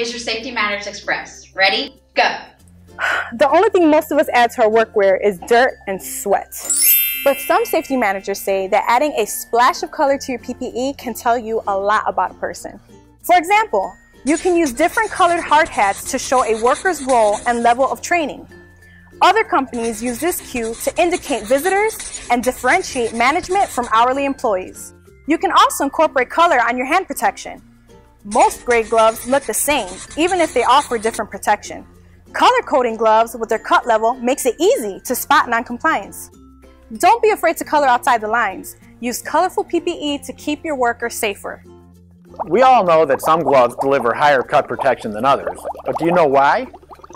Here's your Safety Matters Express. Ready? Go. The only thing most of us add to our workwear is dirt and sweat. But some safety managers say that adding a splash of color to your PPE can tell you a lot about a person. For example, you can use different colored hard hats to show a worker's role and level of training. Other companies use this cue to indicate visitors and differentiate management from hourly employees. You can also incorporate color on your hand protection. Most grade gloves look the same, even if they offer different protection. Color-coding gloves with their cut level makes it easy to spot non-compliance. Don't be afraid to color outside the lines. Use colorful PPE to keep your workers safer. We all know that some gloves deliver higher cut protection than others, but do you know why?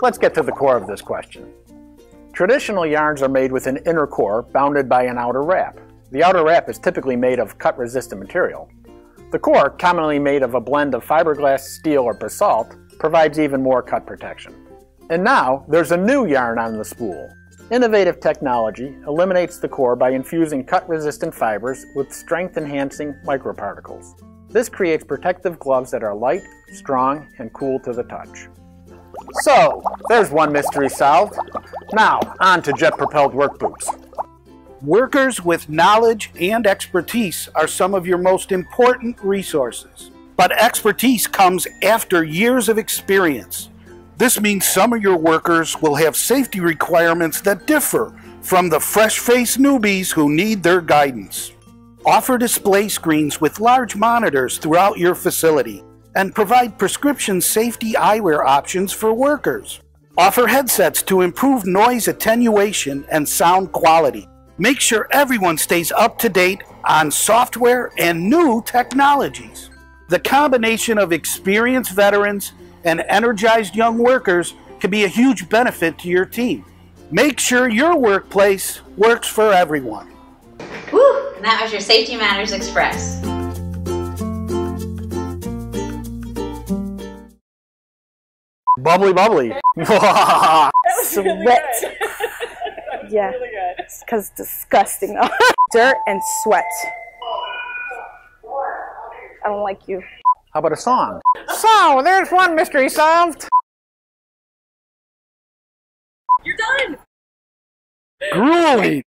Let's get to the core of this question. Traditional yarns are made with an inner core bounded by an outer wrap. The outer wrap is typically made of cut-resistant material. The core, commonly made of a blend of fiberglass, steel, or basalt, provides even more cut protection. And now, there's a new yarn on the spool. Innovative technology eliminates the core by infusing cut-resistant fibers with strength-enhancing microparticles. This creates protective gloves that are light, strong, and cool to the touch. So, there's one mystery solved. Now, on to jet-propelled work boots. Workers with knowledge and expertise are some of your most important resources. But expertise comes after years of experience. This means some of your workers will have safety requirements that differ from the fresh-faced newbies who need their guidance. Offer display screens with large monitors throughout your facility and provide prescription safety eyewear options for workers. Offer headsets to improve noise attenuation and sound quality. Make sure everyone stays up to date on software and new technologies. The combination of experienced veterans and energized young workers can be a huge benefit to your team. Make sure your workplace works for everyone. Woo! And that was your Safety Matters Express. Bubbly, bubbly. Sweat. Really Yeah, really good. because it's disgusting. Dirt and sweat. I don't like you. How about a song? So, there's one mystery solved. You're done. Grueling.